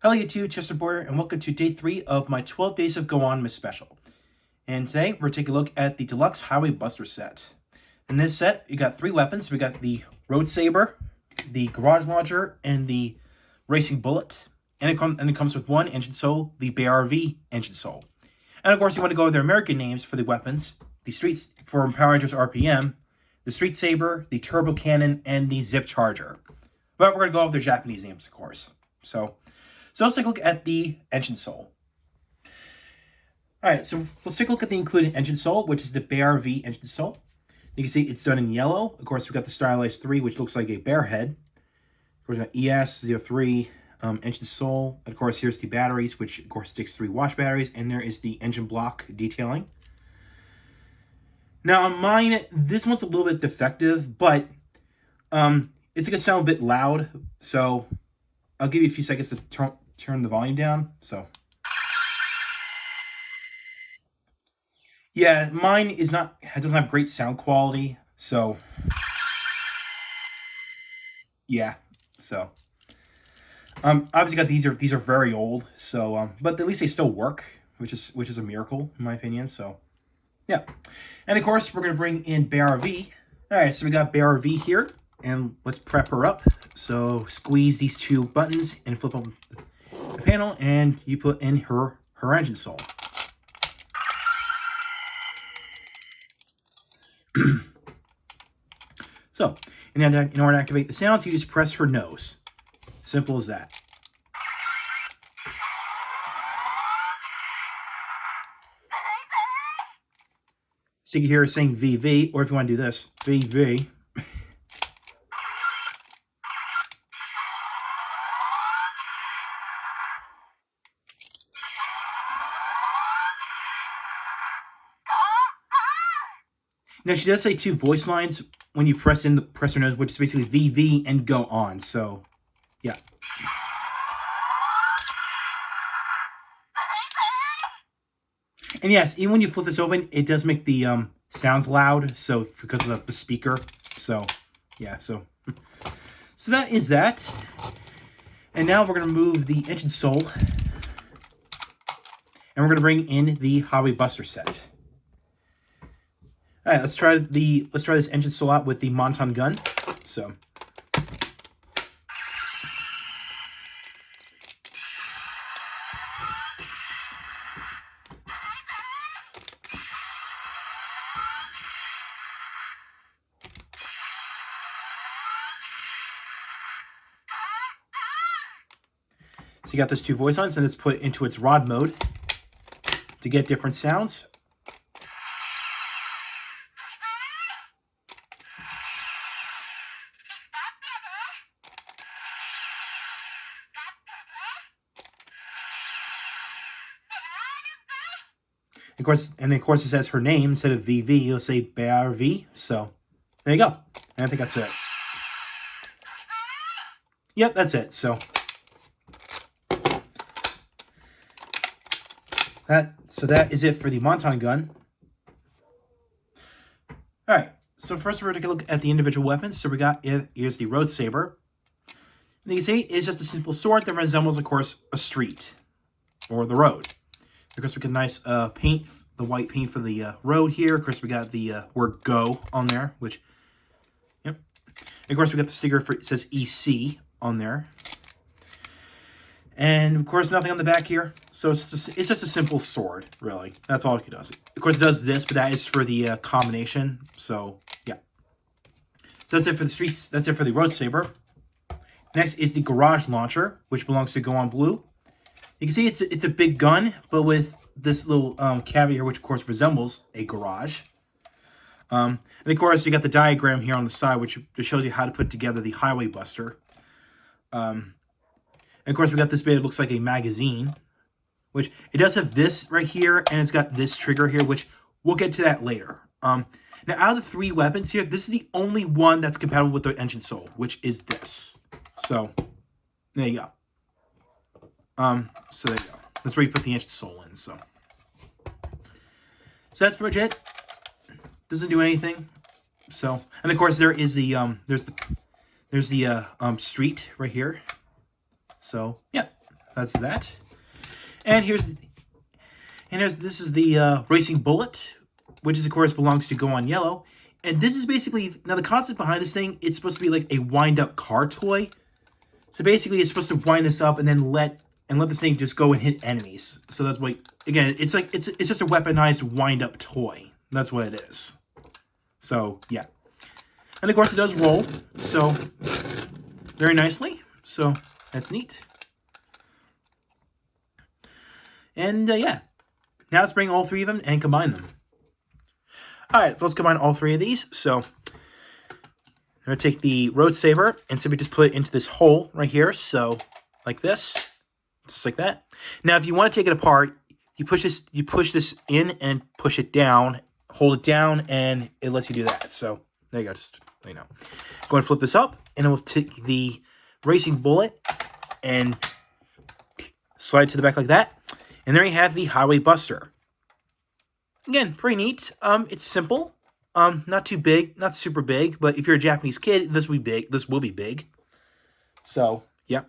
Hello YouTube, Chester Boyer, and welcome to day 3 of my 12 Days of Go-ONmas special. And today, we're taking a look at the Deluxe Highway Buster set. In this set, you got 3 weapons. We got the Road Saber, the Garage Launcher, and the Racing Bullet. And it comes with one engine soul, the BRV engine soul. And of course, you want to go with their American names for the weapons. The Streets for Power Rangers RPM, the Street Saber, the Turbo Cannon, and the Zip Charger. But we're going to go with their Japanese names, of course. So let's take a look at the engine soul. Alright, so let's take a look at the included engine soul, which is the BRV engine soul. You can see it's done in yellow. Of course, we've got the Stylized 3, which looks like a bear head. Of course, we've got ES03 engine soul. And of course, here's the batteries, which of course takes 3 wash batteries. And there is the engine block detailing. Now on mine, this one's a little bit defective, but it's going to sound a bit loud. So I'll give you a few seconds to turn the volume down. So yeah, mine doesn't have great sound quality. So yeah, so obviously got these are very old. So but at least they still work, which is a miracle in my opinion. So yeah, and of course we're gonna bring in BRV. All right, so we got BRV here, and let's prep her up. So squeeze these 2 buttons and flip them the panel, and you put in her engine soul. So, in order to activate the sounds, you just press her nose. Simple as that. So you can hear her saying VV, or if you want to do this, VV. Now, she does say 2 voice lines when you press her nose, which is basically VV and go on. So, yeah. And yes, even when you flip this open, it does make the sounds loud. So, because of the speaker. So, yeah. So that is that. And now we're going to move the engine soul. And we're going to bring in the Highway Buster set. All right, let's try this engine soul out with the Monton Gun. So you got those 2 voice lines, and let's put it into its rod mode to get different sounds. Of course, it says her name instead of VV. You'll say BRV. So there you go. And I think that's it. Yep, that's it. So that is it for the Monton Gun. All right. So first, we're going to take a look at the individual weapons. So we got here's the Road Saber. And you can see it's just a simple sword that resembles, of course, a street or the road. Of course, we got nice paint, the white paint for the road here. Of course, we got the word "Go" on there, which, yep. And of course, we got the sticker for it says EC on there. And of course, nothing on the back here. So it's just a simple sword, really. That's all it does. Of course, it does this, but that is for the combination. So yeah. So that's it for the streets. That's it for the Road Saber. Next is the Garage Launcher, which belongs to Go-On Blue. You can see it's a big gun, but with this little caviar here, which of course resembles a garage. And of course, you got the diagram here on the side, which shows you how to put together the Highway Buster. And of course, we got this bit. It looks like a magazine, which it does have this right here, and it's got this trigger here, which we'll get to that later. Now, out of the 3 weapons here, this is the only one that's compatible with the engine soul, which is this. So there you go. So there you go. That's where you put the engine soul in. So that's pretty much it. Doesn't do anything. So, and of course there is the there's the street right here. So yeah, that's that. And this is the Racing Bullet, which is, of course, belongs to Go-On Yellow. And this is basically, now the concept behind this thing, it's supposed to be like a wind-up car toy. So basically, it's supposed to wind this up and then let this thing just go and hit enemies. So that's what, again, it's just a weaponized wind-up toy. That's what it is. So, yeah. And of course, it does roll, so very nicely. So that's neat. And yeah, now let's bring all three of them and combine them. All right, so let's combine all three of these. So I'm going to take the Road Saber and simply just put it into this hole right here. So like this, just like that. Now, if you want to take it apart, you push this in and push it down, hold it down, and it lets you do that. So there you go, just so you know. Go and flip this up, and it will take the Racing Bullet and slide it to the back like that. And there you have the Highway Buster. Again, pretty neat. It's simple. Not too big, not super big, but if you're a Japanese kid, this will be big. This will be big. So, yeah.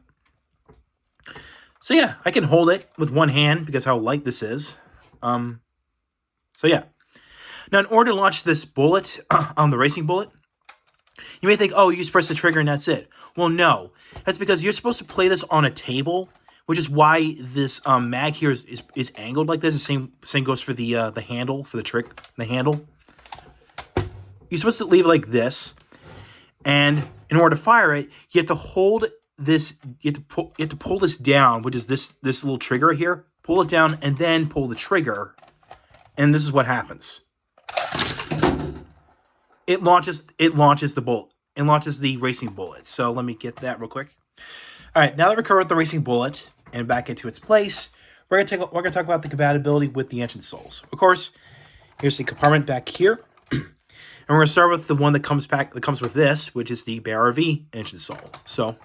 So yeah, I can hold it with one hand because how light this is. So yeah. Now, in order to launch this bullet on the Racing Bullet, you may think, oh, you just press the trigger and that's it. Well, no. That's because you're supposed to play this on a table, which is why this mag here is angled like this. The same goes for the handle, for the handle. You're supposed to leave it like this, and in order to fire it, you have to hold this. You have to pull this down, which is this little trigger right here. Pull it down and then pull the trigger, and this is what happens. It launches the bullet. It launches the Racing Bullet. So let me get that real quick. All right, now that we're covered with the Racing Bullet and back into its place, we're gonna talk about the compatibility with the engine souls. Of course, here's the compartment back here, and we're gonna start with the one that comes with this, which is the BRV engine soul. So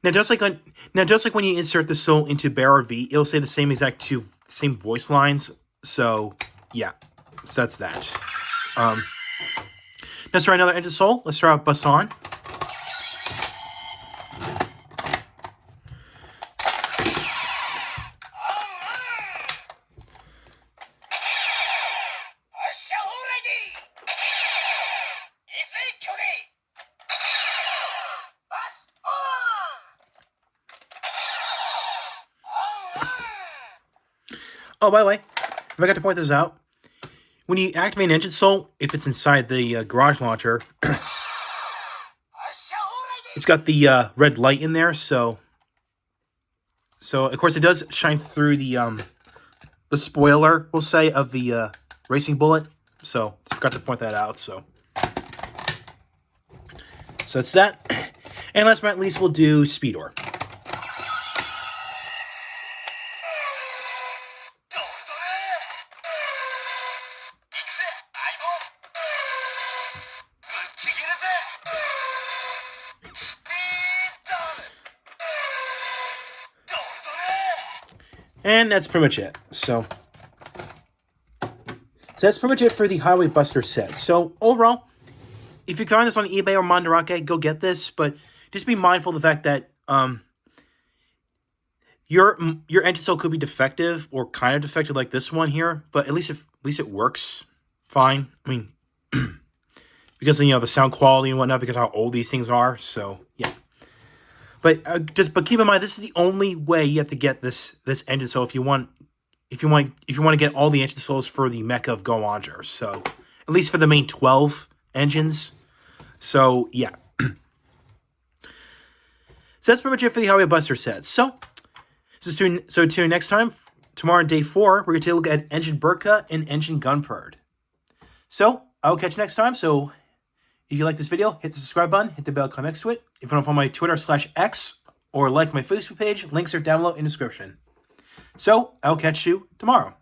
Now, just like when you insert the soul into BRV, it'll say the same voice lines. So yeah, so that's that. Let's try another engine soul. Let's try out Bust On. Oh, by the way, I forgot to point this out. When you activate an engine soul, if it's inside the garage launcher, it's got the red light in there. So of course it does shine through the spoiler, we'll say, of the Racing Bullet. So forgot to point that out. So that's that. And last but not least, we'll do Speedor. And that's pretty much it. So that's pretty much it for the Highway Buster set. So overall, if you're trying this on eBay or Mandarake, go get this. But just be mindful of the fact that your engine cell could be defective or kind of defective like this one here. But at least it works fine. I mean, because the sound quality and whatnot, because how old these things are. So yeah. But keep in mind, this is the only way you have to get this engine soul if you want to get all the engine souls for the mecha of Go-Onger. So at least for the main 12 engines. So yeah. So that's pretty much it for the Highway Buster set. So tune in next time. Tomorrow on day 4, we're going to take a look at Engine Burka and Engine Gunpurd. So I'll catch you next time. So if you like this video, hit the subscribe button, hit the bell icon next to it. If you want to follow my Twitter/X or like my Facebook page, links are down below in the description. So I'll catch you tomorrow.